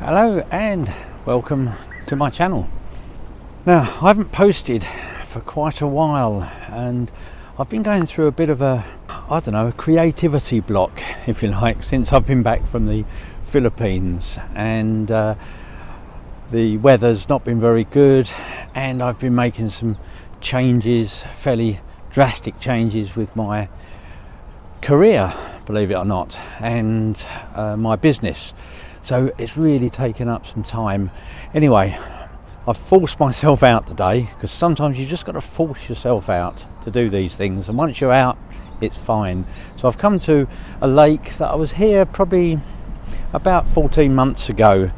Hello and welcome to my channel. Now, I haven't posted for quite a while and I've been going through a bit of a creativity block, if you like, since I've been back from the Philippines, and the weather's not been very good, and I've been making some changes, fairly drastic changes with my career, believe it or not, and my business. So it's really taken up some time. Anyway, I've forced myself out today, because sometimes you just got to force yourself out to do these things, and once you're out, it's fine. So I've come to a lake that I was here probably about 14 months ago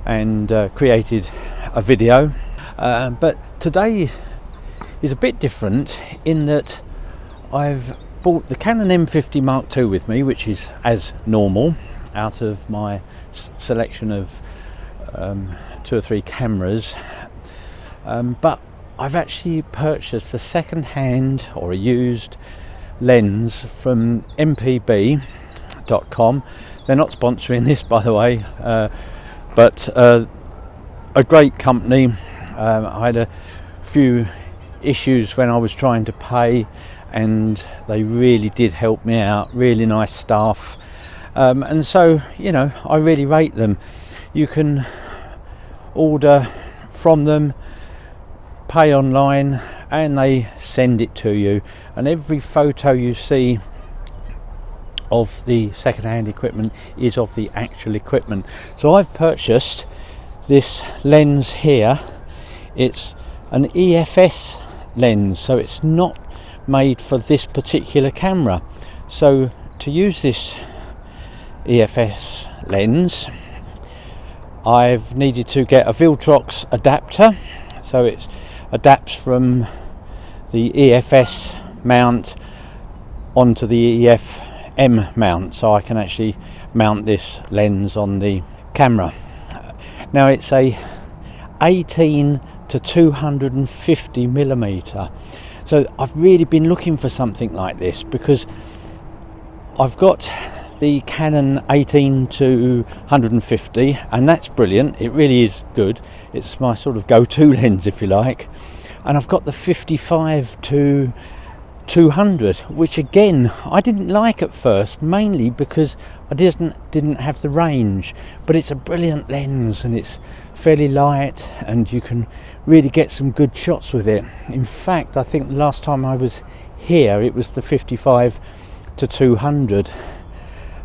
and created a video. But today is a bit different in that I've bought the Canon M50 Mark II with me, which is as normal out of my selection of 2 or 3 cameras, but I've actually purchased a second-hand or a used lens from mpb.com. They're not sponsoring this, by the way, but a great company. I had a few issues when I was trying to pay, and they really did help me out. Really nice staff. And so, you know, I really rate them. You can order from them, pay online, and they send it to you. And every photo you see of the second-hand equipment is of the actual equipment. So I've purchased this lens here. It's an EF-S lens, so it's not made for this particular camera. So to use this EF-S lens, I've needed to get a Viltrox adapter, so it adapts from the EF-S mount onto the EF-M mount, so I can actually mount this lens on the camera. Now it's a 18 to 250 millimeter, so I've really been looking for something like this, because I've got the Canon 18 to 150, and that's brilliant. It really is good. It's my sort of go-to lens, if you like. And I've got the 55 to 200, which again I didn't like at first, mainly because I didn't have the range. But it's a brilliant lens, and it's fairly light, and you can really get some good shots with it. In fact, I think the last time I was here, it was the 55 to 200.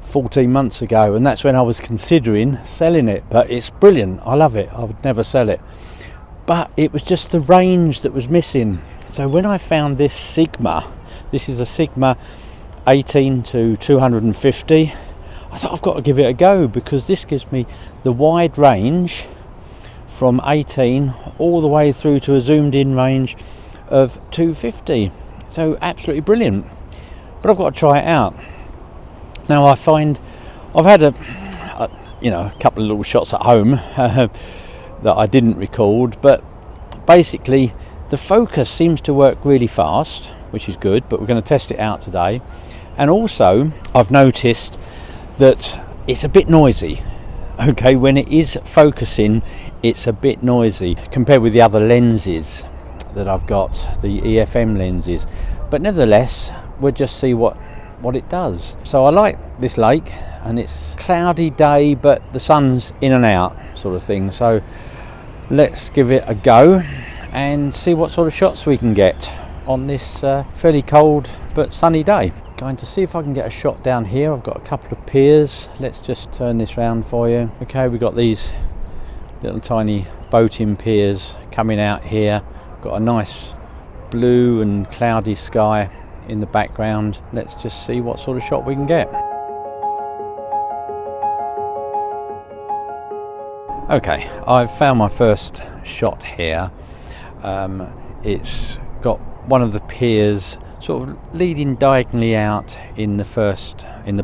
14 months ago, and that's when I was considering selling it. But it's brilliant, I love it, I would never sell it, but it was just the range that was missing. So when I found this Sigma, this is a Sigma 18 to 250, I thought I've got to give it a go, because this gives me the wide range from 18 all the way through to a zoomed in range of 250. So absolutely brilliant. But I've got to try it out. Now I find I've had a couple of little shots at home that I didn't record, but basically the focus seems to work really fast, which is good, but we're going to test it out today. And also I've noticed that it's a bit noisy. Okay, when it is focusing, it's a bit noisy compared with the other lenses that I've got, the EF-M lenses. But nevertheless, we'll just see what it does. So I like this lake, and it's cloudy day, but the sun's in and out sort of thing. So let's give it a go and see what sort of shots we can get on this fairly cold but sunny day. Going to see if I can get a shot down here. I've got a couple of piers. Let's just turn this round for you. Okay, we've got these little tiny boating piers coming out here. Got a nice blue and cloudy sky in the background. Let's just see what sort of shot we can get. Okay, I've found my first shot here. It's got one of the piers sort of leading diagonally out in the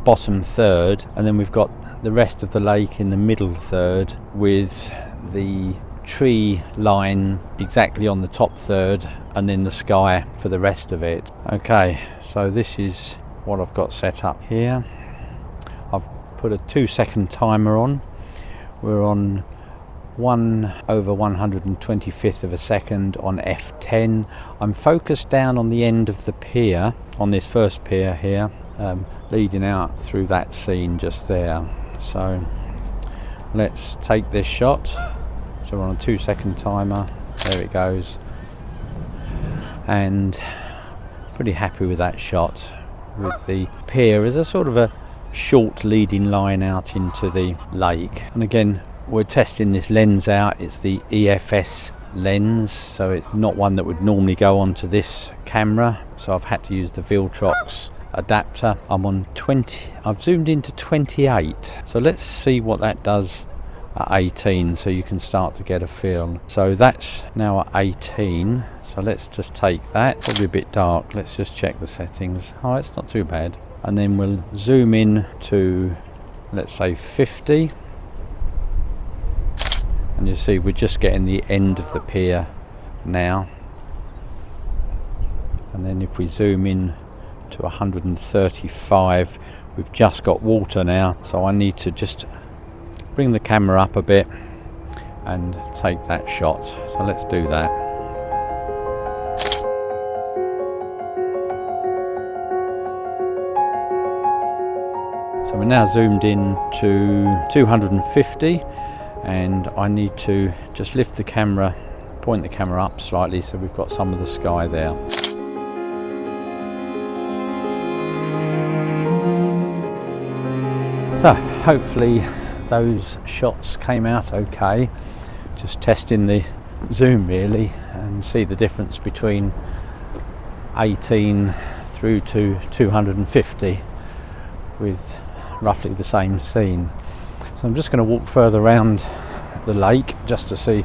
bottom third, and then we've got the rest of the lake in the middle third, with the tree line exactly on the top third, and then the sky for the rest of it. Okay, so this is what I've got set up here. I've put a 2-second timer on, we're on 1/125th of a second on f10. I'm focused down on the end of the pier, on this first pier here, leading out through that scene just there. So let's take this shot. So we're on a 2-second timer. There it goes. And pretty happy with that shot, with the pier as a sort of a short leading line out into the lake. And again, we're testing this lens out. It's the EF-S lens, so it's not one that would normally go onto this camera, so I've had to use the Viltrox adapter. I'm on 20, I've zoomed into 28, so let's see what that does at 18, so you can start to get a feel. So that's now at 18, so let's just take that. Probably a bit dark. Let's just check the settings. Oh, it's not too bad. And then we'll zoom in to, let's say, 50, and you see we're just getting the end of the pier now. And then if we zoom in to 135, we've just got water now, so I need to just bring the camera up a bit and take that shot. So let's do that. So we're now zoomed in to 250, and I need to just lift the camera, point the camera up slightly so we've got some of the sky there. So hopefully those shots came out okay. Just testing the zoom really, and see the difference between 18 through to 250 with roughly the same scene. So I'm just going to walk further around the lake just to see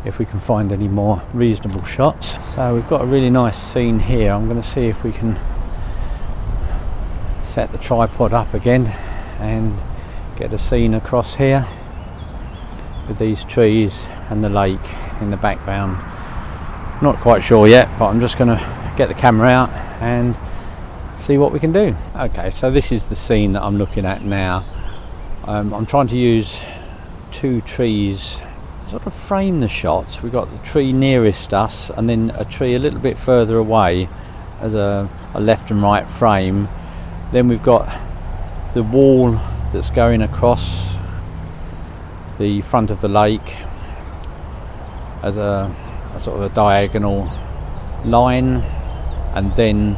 if we can find any more reasonable shots. So we've got a really nice scene here. I'm going to see if we can set the tripod up again and get a scene across here with these trees and the lake in the background. Not quite sure yet, but I'm just going to get the camera out and see what we can do. Okay, so this is the scene that I'm looking at now. I'm trying to use two trees, sort of frame the shots. We've got the tree nearest us and then a tree a little bit further away as a left and right frame. Then we've got the wall that's going across the front of the lake as a sort of a diagonal line, and then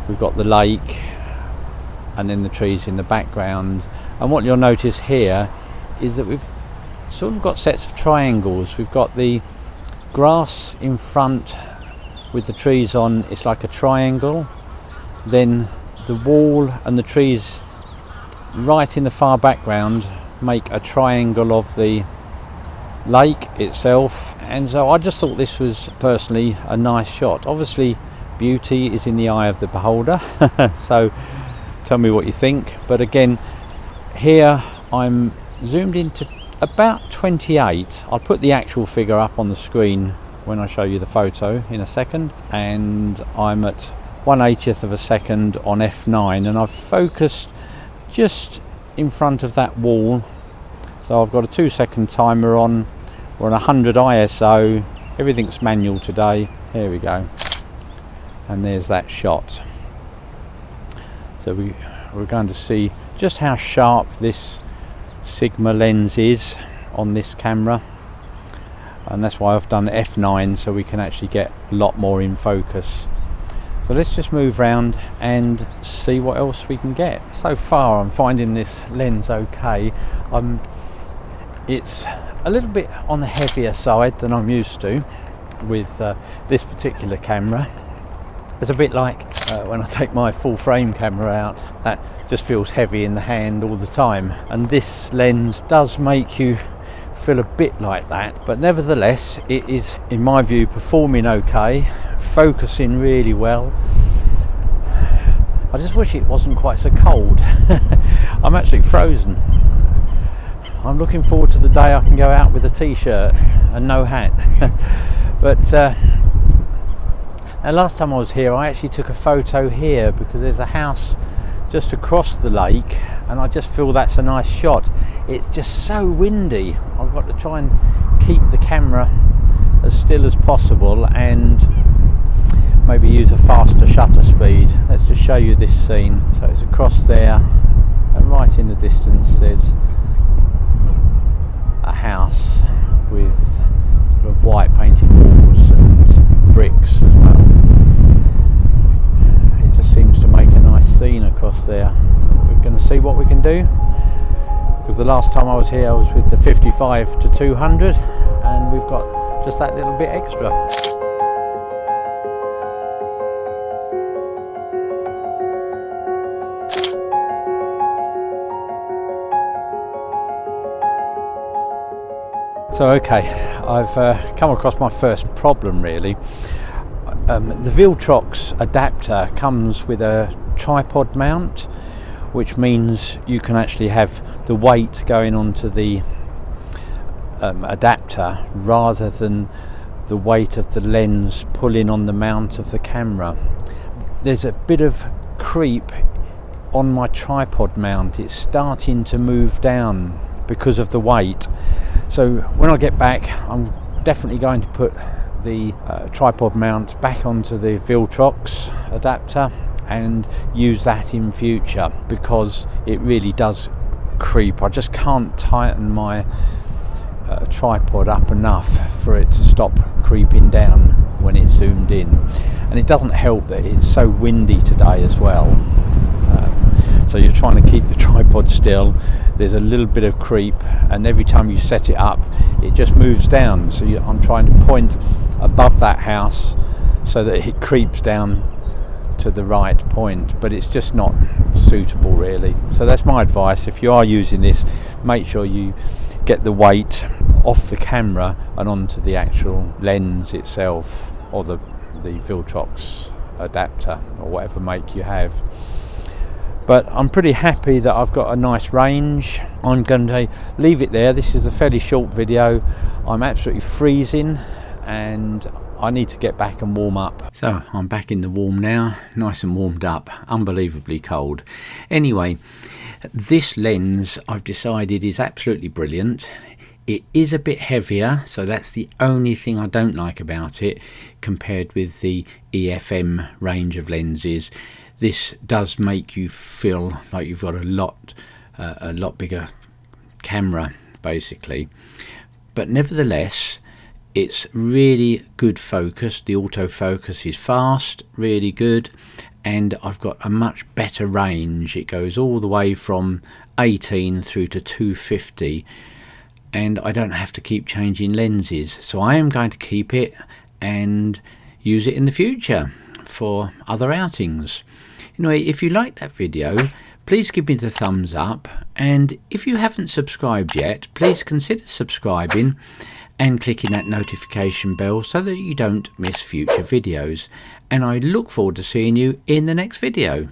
we've got the lake and then the trees in the background. And what you'll notice here is that we've sort of got sets of triangles. We've got the grass in front with the trees on, it's like a triangle. Then the wall and the trees right in the far background make a triangle of the lake itself. And so I just thought this was personally a nice shot. Obviously beauty is in the eye of the beholder, so tell me what you think. But again, here I'm zoomed into about 28. I'll put the actual figure up on the screen when I show you the photo in a second. And I'm at 1/80th of a second on f9, and I've focused just in front of that wall. So I've got a 2-second timer on. We're on 100 ISO. Everything's manual today. Here we go. And there's that shot. So we're going to see just how sharp this Sigma lens is on this camera, and that's why I've done f9, so we can actually get a lot more in focus. So let's just move around and see what else we can get. So far I'm finding this lens okay. It's a little bit on the heavier side than I'm used to with this particular camera. It's a bit like when I take my full frame camera out, that just feels heavy in the hand all the time, and this lens does make you feel a bit like that. But nevertheless, it is, in my view, performing okay, focusing really well. I just wish it wasn't quite so cold. I'm actually frozen. I'm looking forward to the day I can go out with a t-shirt and no hat. But now, last time I was here I actually took a photo here because there's a house just across the lake, and I just feel that's a nice shot. It's just so windy. I've got to try and keep the camera as still as possible and maybe use a faster shutter speed. Let's just show you this scene. So it's across there, and right in the distance there's a house with sort of white painted walls and bricks as well. It just seems to make a nice scene across there. We're going to see what we can do, because the last time I was here I was with the 55 to 200, and we've got just that little bit extra. So okay, I've come across my first problem really. The Viltrox adapter comes with a tripod mount, which means you can actually have the weight going onto the adapter rather than the weight of the lens pulling on the mount of the camera. There's a bit of creep on my tripod mount. It's starting to move down because of the weight. So when I get back, I'm definitely going to put the tripod mount back onto the Viltrox adapter and use that in future, because it really does creep. I just can't tighten my tripod up enough for it to stop creeping down when it's zoomed in. And it doesn't help that it's so windy today as well. So you're trying to keep the tripod still, there's a little bit of creep, and every time you set it up it just moves down. So I'm trying to point above that house so that it creeps down to the right point, but it's just not suitable really. So that's my advice. If you are using this, make sure you get the weight off the camera and onto the actual lens itself, or the Viltrox adapter, or whatever make you have. But I'm pretty happy that I've got a nice range. I'm going to leave it there. This is a fairly short video. I'm absolutely freezing and I need to get back and warm up. So I'm back in the warm now, nice and warmed up, unbelievably cold. Anyway, this lens I've decided is absolutely brilliant. It is a bit heavier, so that's the only thing I don't like about it compared with the EFM range of lenses. This does make you feel like you've got a lot bigger camera basically, but nevertheless it's really good focus. The autofocus is fast, really good, and I've got a much better range. It goes all the way from 18 through to 250, and I don't have to keep changing lenses. So I am going to keep it and use it in the future for other outings. Anyway, if you like that video, please give me the thumbs up, and if you haven't subscribed yet, please consider subscribing and clicking that notification bell so that you don't miss future videos. And I look forward to seeing you in the next video.